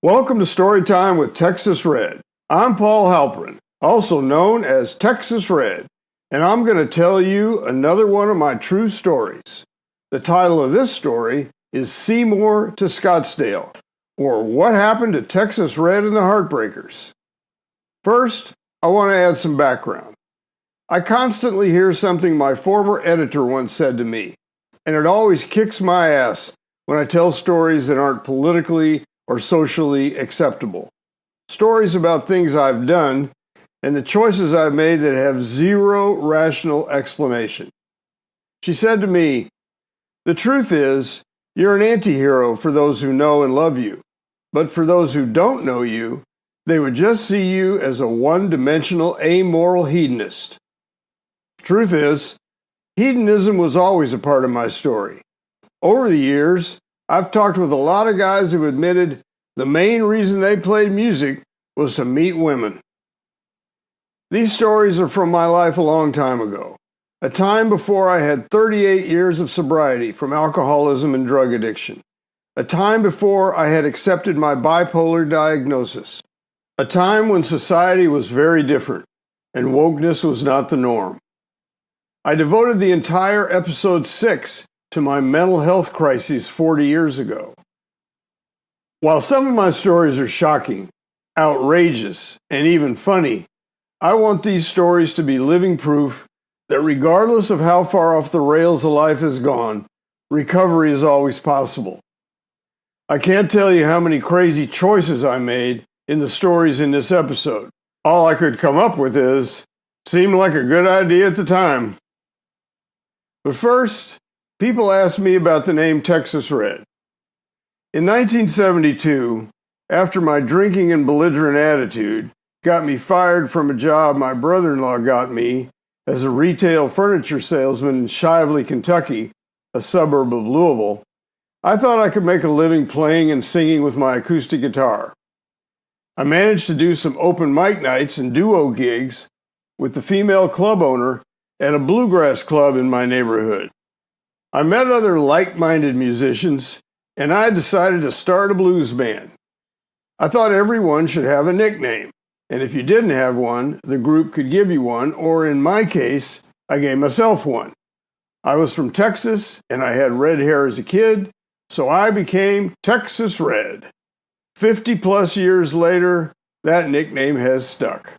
Welcome to Storytime with Texas Red. I'm Paul Halperin, also known as Texas Red, and I'm going to tell you another one of my true stories. The title of this story is Seymour to Scottsdale, or What Happened to Texas Red and the Heartbreakers. First, I want to add some background. I constantly hear something my former editor once said to me, and it always kicks my ass when I tell stories that aren't politically or socially acceptable. Stories about things I've done and the choices I've made that have zero rational explanation. She said to me, "The truth is, you're an anti-hero for those who know and love you, but for those who don't know you, they would just see you as a one-dimensional, amoral hedonist." Truth is, hedonism was always a part of my story. Over the years, I've talked with a lot of guys who admitted the main reason they played music was to meet women. These stories are from my life a long time ago, a time before I had 38 years of sobriety from alcoholism and drug addiction, a time before I had accepted my bipolar diagnosis, a time when society was very different and wokeness was not the norm. I devoted the entire episode 6 to my mental health crises 40 years ago. While some of my stories are shocking, outrageous, and even funny, I want these stories to be living proof that regardless of how far off the rails a life has gone, recovery is always possible. I can't tell you how many crazy choices I made in the stories in this episode. All I could come up with is, seemed like a good idea at the time. But first, people ask me about the name Texas Red. In 1972, after my drinking and belligerent attitude got me fired from a job my brother-in-law got me as a retail furniture salesman in Shively, Kentucky, a suburb of Louisville, I thought I could make a living playing and singing with my acoustic guitar. I managed to do some open mic nights and duo gigs with the female club owner at a bluegrass club in my neighborhood. I met other like-minded musicians, and I decided to start a blues band. I thought everyone should have a nickname, and if you didn't have one, the group could give you one, or in my case, I gave myself one. I was from Texas, and I had red hair as a kid, so I became Texas Red. 50-plus years later, that nickname has stuck.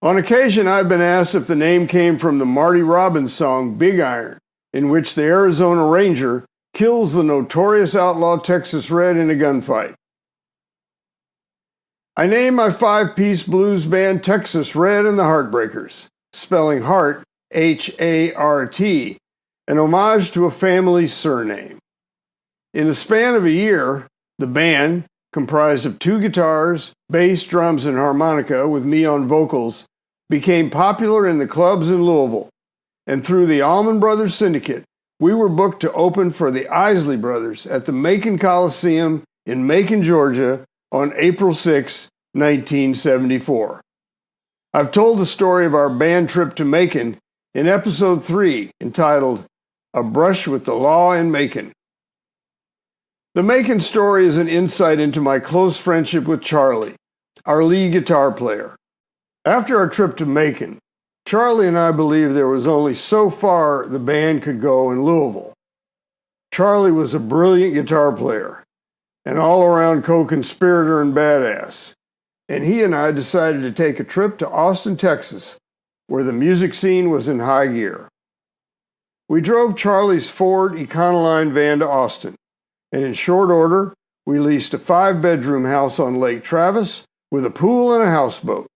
On occasion, I've been asked if the name came from the Marty Robbins song Big Iron, in which the Arizona Ranger kills the notorious outlaw Texas Red in a gunfight. I named my 5-piece blues band Texas Red and the Heartbreakers, spelling heart H-A-R-T, an homage to a family surname. In the span of a year, the band, comprised of 2 guitars, bass, drums, and harmonica with me on vocals, became popular in the clubs in Louisville. And through the Allman Brothers Syndicate, we were booked to open for the Isley Brothers at the Macon Coliseum in Macon, Georgia on April 6, 1974. I've told the story of our band trip to Macon in episode 3 entitled A Brush with the Law in Macon. The Macon story is an insight into my close friendship with Charlie, our lead guitar player. After our trip to Macon, Charlie and I believed there was only so far the band could go in Louisville. Charlie was a brilliant guitar player, an all-around co-conspirator and badass, and he and I decided to take a trip to Austin, Texas, where the music scene was in high gear. We drove Charlie's Ford Econoline van to Austin, and in short order, we leased a 5-bedroom house on Lake Travis with a pool and a houseboat.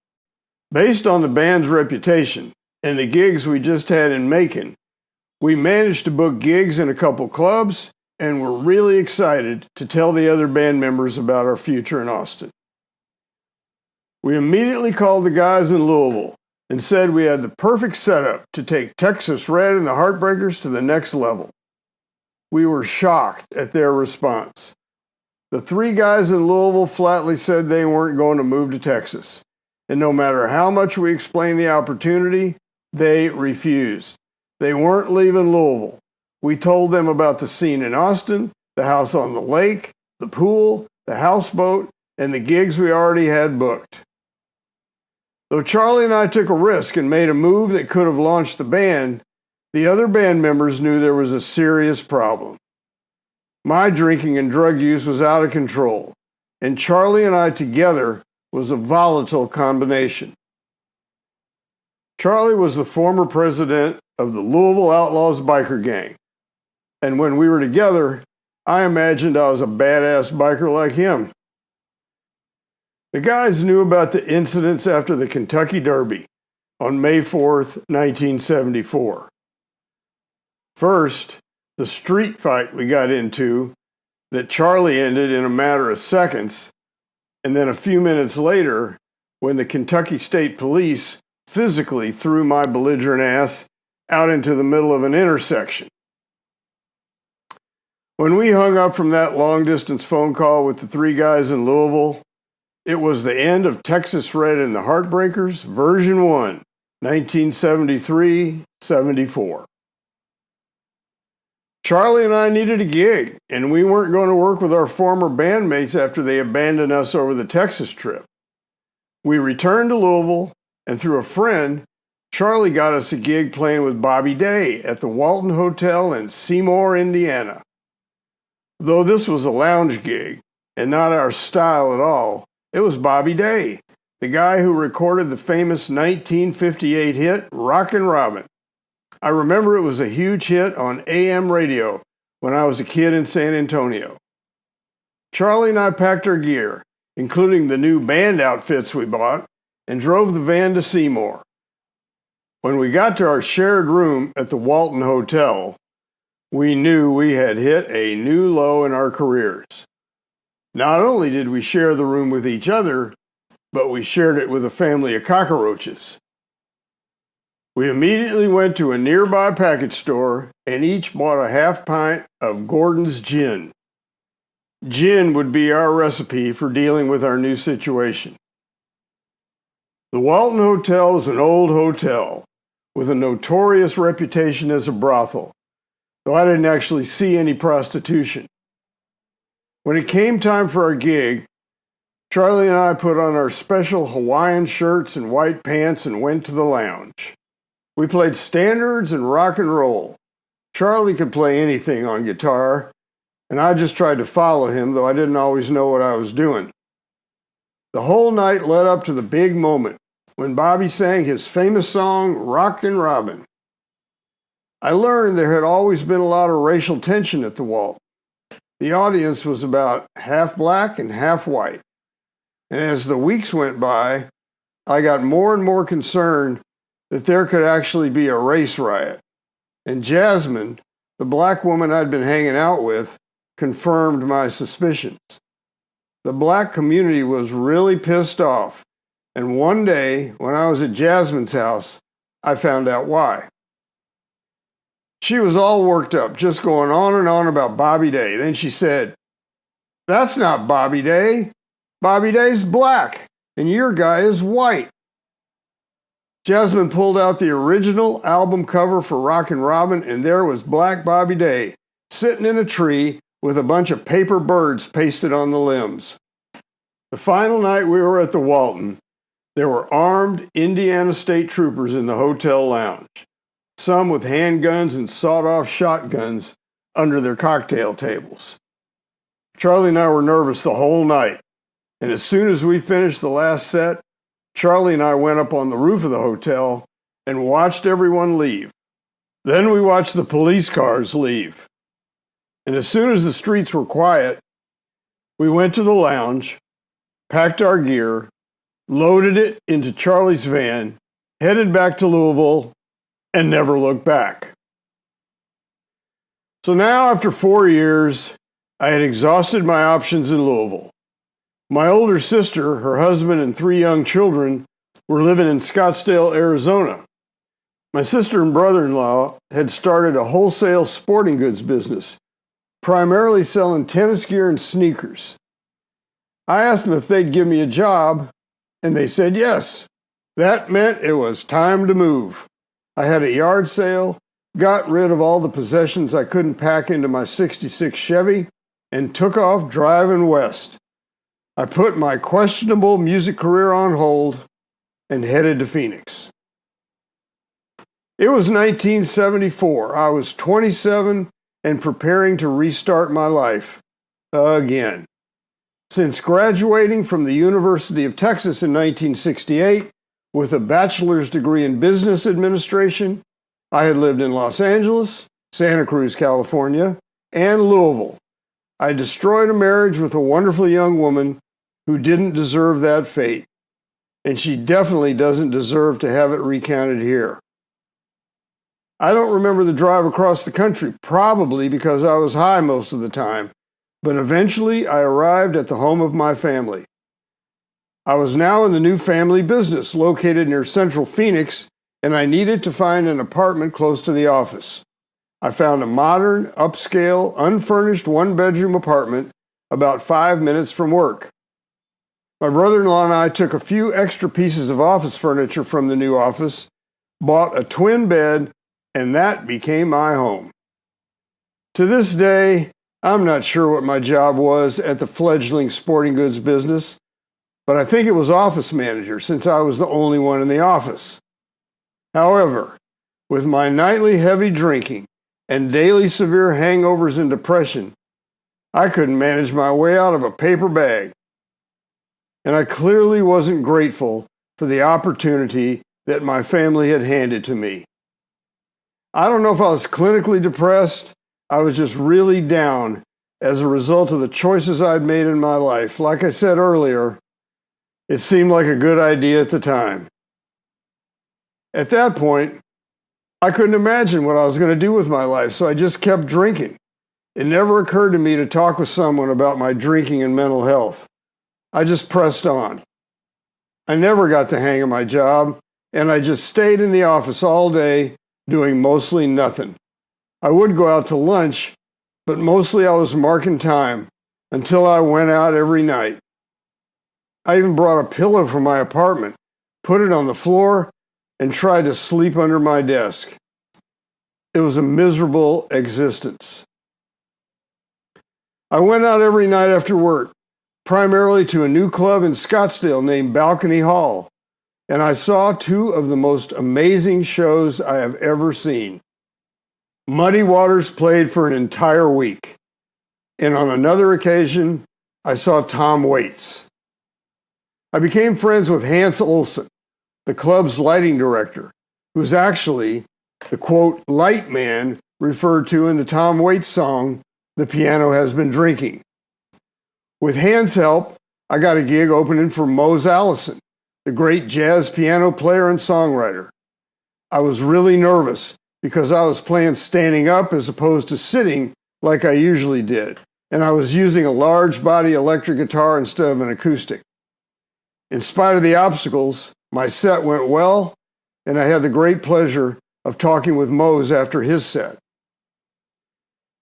Based on the band's reputation and the gigs we just had in Macon, we managed to book gigs in a couple clubs and were really excited to tell the other band members about our future in Austin. We immediately called the guys in Louisville and said we had the perfect setup to take Texas Red and the Heartbreakers to the next level. We were shocked at their response. The 3 guys in Louisville flatly said they weren't going to move to Texas. And no matter how much we explained the opportunity, they refused. They weren't leaving Louisville. We told them about the scene in Austin, the house on the lake, the pool, the houseboat, and the gigs we already had booked. Though Charlie and I took a risk and made a move that could have launched the band, the other band members knew there was a serious problem. My drinking and drug use was out of control, and Charlie and I together was a volatile combination. Charlie was the former president of the Louisville Outlaws biker gang, and when we were together, I imagined I was a badass biker like him. The guys knew about the incidents after the Kentucky Derby on May 4th, 1974. First, the street fight we got into that Charlie ended in a matter of seconds, and then a few minutes later, when the Kentucky State Police physically threw my belligerent ass out into the middle of an intersection. When we hung up from that long-distance phone call with the three guys in Louisville, it was the end of Texas Red and the Heartbreakers, version 1, 1973-74. Charlie and I needed a gig, and we weren't going to work with our former bandmates after they abandoned us over the Texas trip. We returned to Louisville, and through a friend, Charlie got us a gig playing with Bobby Day at the Walton Hotel in Seymour, Indiana. Though this was a lounge gig, and not our style at all, it was Bobby Day, the guy who recorded the famous 1958 hit, Rockin' Robin. I remember it was a huge hit on AM radio when I was a kid in San Antonio. Charlie and I packed our gear, including the new band outfits we bought, and drove the van to Seymour. When we got to our shared room at the Walton Hotel, we knew we had hit a new low in our careers. Not only did we share the room with each other, but we shared it with a family of cockroaches. We immediately went to a nearby package store and each bought a half pint of Gordon's gin. Gin would be our recipe for dealing with our new situation. The Walton Hotel was an old hotel with a notorious reputation as a brothel, though I didn't actually see any prostitution. When it came time for our gig, Charlie and I put on our special Hawaiian shirts and white pants and went to the lounge. We played standards and rock and roll. Charlie could play anything on guitar, and I just tried to follow him, though I didn't always know what I was doing. The whole night led up to the big moment when Bobby sang his famous song, Rockin' Robin. I learned there had always been a lot of racial tension at the Walton. The audience was about half black and half white. And as the weeks went by, I got more and more concerned that there could actually be a race riot. And Jasmine, the black woman I'd been hanging out with, confirmed my suspicions. The black community was really pissed off. And one day, when I was at Jasmine's house, I found out why. She was all worked up, just going on and on about Bobby Day. Then she said, "That's not Bobby Day. Bobby Day's black, and your guy is white." Jasmine pulled out the original album cover for Rockin' Robin, and there was Black Bobby Day, sitting in a tree with a bunch of paper birds pasted on the limbs. The final night we were at the Walton, there were armed Indiana State Troopers in the hotel lounge, some with handguns and sawed-off shotguns under their cocktail tables. Charlie and I were nervous the whole night, and as soon as we finished the last set, Charlie and I went up on the roof of the hotel and watched everyone leave. Then we watched the police cars leave. And as soon as the streets were quiet, we went to the lounge, packed our gear, loaded it into Charlie's van, headed back to Louisville, and never looked back. So now, after 4 years, I had exhausted my options in Louisville. My older sister, her husband, and 3 young children were living in Scottsdale, Arizona. My sister and brother-in-law had started a wholesale sporting goods business, primarily selling tennis gear and sneakers. I asked them if they'd give me a job, and they said yes. That meant it was time to move. I had a yard sale, got rid of all the possessions I couldn't pack into my '66 Chevy, and took off driving west, I put my questionable music career on hold and headed to Phoenix. It was 1974. I was 27 and preparing to restart my life again. Since graduating from the University of Texas in 1968 with a bachelor's degree in business administration, I had lived in Los Angeles, Santa Cruz, California, and Louisville. I destroyed a marriage with a wonderful young woman who didn't deserve that fate, and she definitely doesn't deserve to have it recounted here. I don't remember the drive across the country, probably because I was high most of the time, but eventually I arrived at the home of my family. I was now in the new family business located near central Phoenix, and I needed to find an apartment close to the office. I found a modern, upscale, unfurnished one-bedroom apartment about 5 minutes from work. My brother-in-law and I took a few extra pieces of office furniture from the new office, bought a twin bed, and that became my home. To this day, I'm not sure what my job was at the fledgling sporting goods business, but I think it was office manager since I was the only one in the office. However, with my nightly heavy drinking and daily severe hangovers and depression, I couldn't manage my way out of a paper bag. And I clearly wasn't grateful for the opportunity that my family had handed to me. I don't know if I was clinically depressed. I was just really down as a result of the choices I'd made in my life. Like I said earlier, it seemed like a good idea at the time. At that point, I couldn't imagine what I was going to do with my life, so I just kept drinking. It never occurred to me to talk with someone about my drinking and mental health. I just pressed on. I never got the hang of my job, and I just stayed in the office all day, doing mostly nothing. I would go out to lunch, but mostly I was marking time until I went out every night. I even brought a pillow from my apartment, put it on the floor, and tried to sleep under my desk. It was a miserable existence. I went out every night after work, primarily to a new club in Scottsdale named Balcony Hall, and I saw two of the most amazing shows I have ever seen. Muddy Waters played for an entire week, and on another occasion, I saw Tom Waits. I became friends with Hans Olsen, the club's lighting director, who's actually the, quote, light man referred to in the Tom Waits song, "The Piano Has Been Drinking." With Hans' help, I got a gig opening for Mose Allison, the great jazz piano player and songwriter. I was really nervous because I was playing standing up as opposed to sitting like I usually did, and I was using a large body electric guitar instead of an acoustic. In spite of the obstacles, my set went well, and I had the great pleasure of talking with Mose after his set.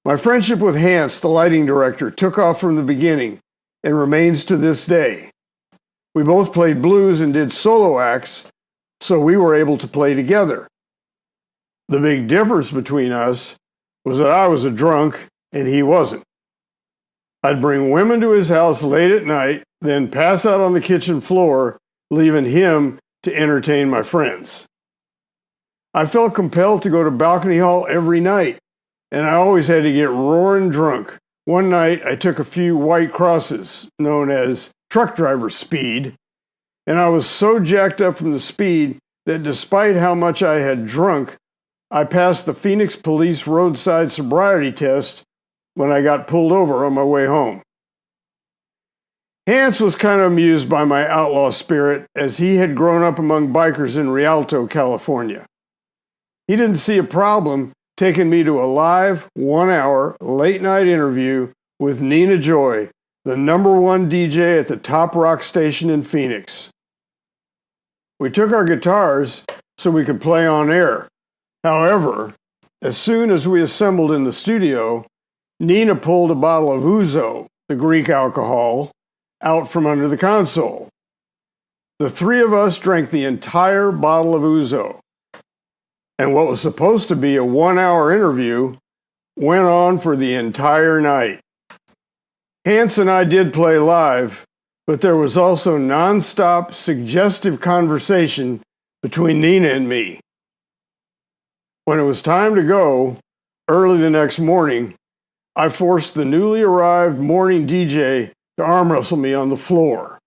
My friendship with Hans, the lighting director, took off from the beginning and remains to this day. We both played blues and did solo acts, so we were able to play together. The big difference between us was that I was a drunk and he wasn't. I'd bring women to his house late at night, then pass out on the kitchen floor, leaving him to entertain my friends. I felt compelled to go to Balcony Hall every night, and I always had to get roaring drunk. One night, I took a few white crosses, known as truck driver speed, and I was so jacked up from the speed that despite how much I had drunk, I passed the Phoenix Police roadside sobriety test when I got pulled over on my way home. Hans was kind of amused by my outlaw spirit, as he had grown up among bikers in Rialto, California. He didn't see a problem taking me to a live, 1-hour, late-night interview with Nina Joy, the #1 DJ at the top rock station in Phoenix. We took our guitars so we could play on air. However, as soon as we assembled in the studio, Nina pulled a bottle of ouzo, the Greek alcohol, out from under the console. The three of us drank the entire bottle of ouzo, and what was supposed to be a 1-hour interview went on for the entire night. Hans and I did play live, but there was also nonstop, suggestive conversation between Nina and me. When it was time to go, early the next morning, I forced the newly arrived morning DJ to arm wrestle me on the floor.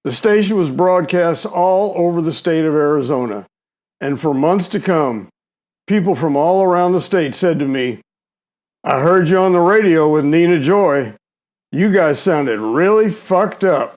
The station was broadcast all over the state of Arizona, and for months to come, people from all around the state said to me, "I heard you on the radio with Nina Joy. You guys sounded really fucked up."